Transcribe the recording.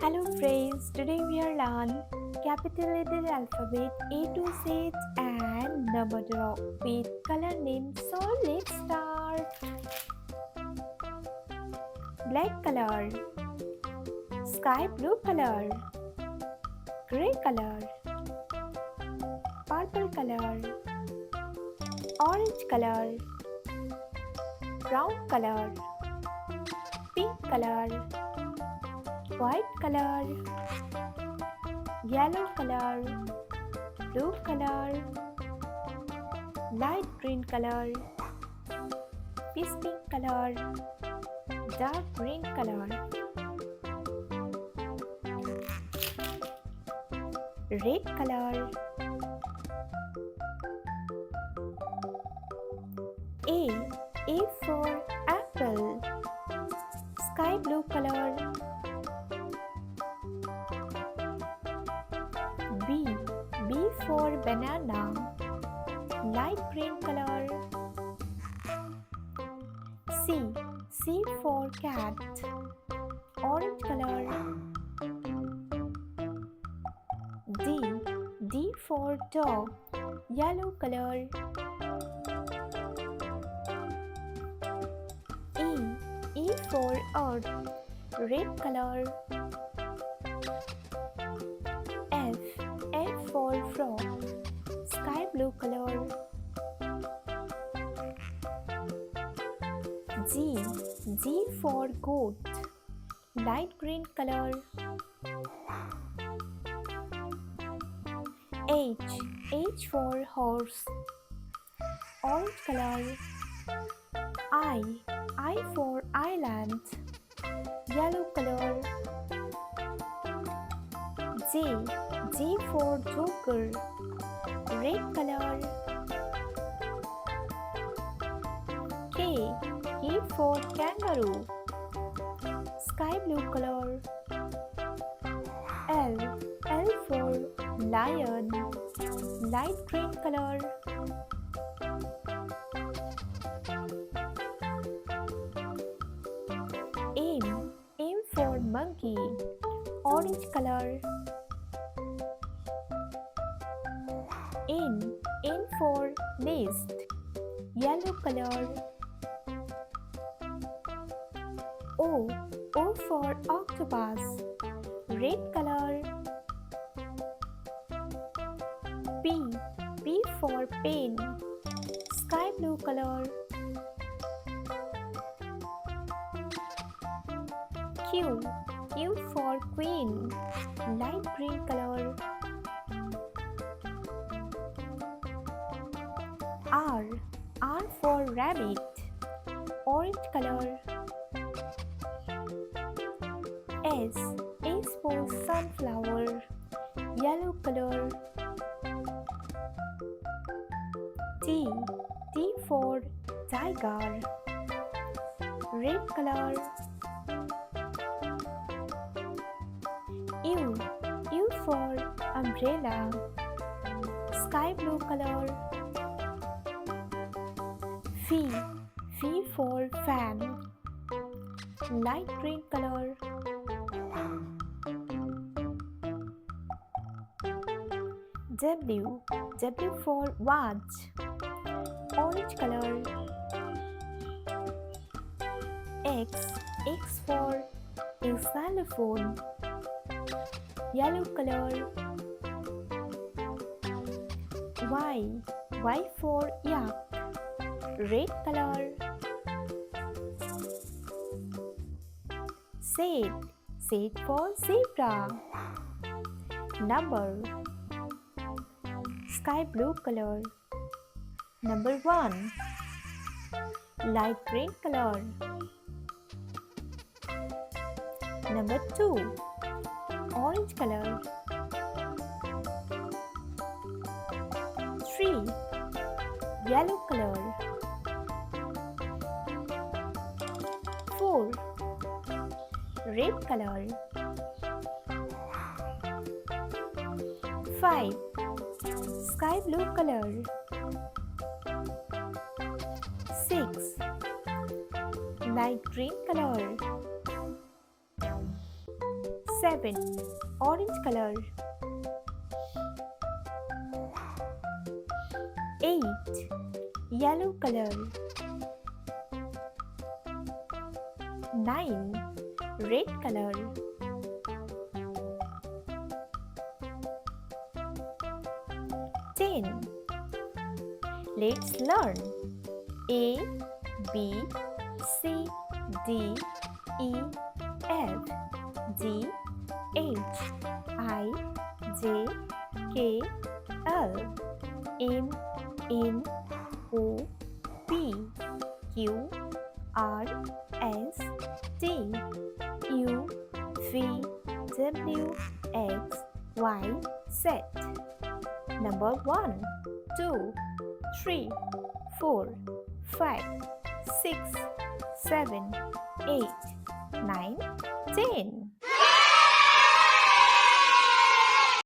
Hello friends, today we are learn capital letter alphabet A to Z and number drop with color name. So let's start. Black color, sky blue color, gray color, purple color, orange color, brown color, pink color, white color, yellow color, blue color, light green color, peach pink color, dark green color, red color, A for apple, sky blue color, B for banana, light green color, C for cat, orange color, D for dog, yellow color, E for earth, red color, F for frog, sky blue color, G for goat, light green color, H for horse, orange color, I for island, yellow color, J for joker, red color, K for kangaroo, sky blue color, L for lion, light green color, M for monkey, orange color, N for nest, yellow color, O for octopus, red color, P for pen, sky blue color, Q for queen, light green color, R for rabbit, orange color, S for sunflower, yellow color, T for tiger, red color, U for umbrella, sky blue color, V for fan, light green color, W for watch, orange color, X for xylophone, yellow color, Y for yak, red color, Z for zebra, number, sky blue color, number 1, light green color, number 2, orange color, 3, yellow color, 4, red color, 5, sky blue color, 6, light green color, 7. Orange color. 8. Yellow color. 9. Red color. 10. Let's learn. A, B, C, D, E, F, G, H, I, J, K, L, M, N, O, P, Q, R, S, T, U, V, W, X, Y, Z. Number 1, 2, 3, 4, 5, 6, 7, 8, 9, 10.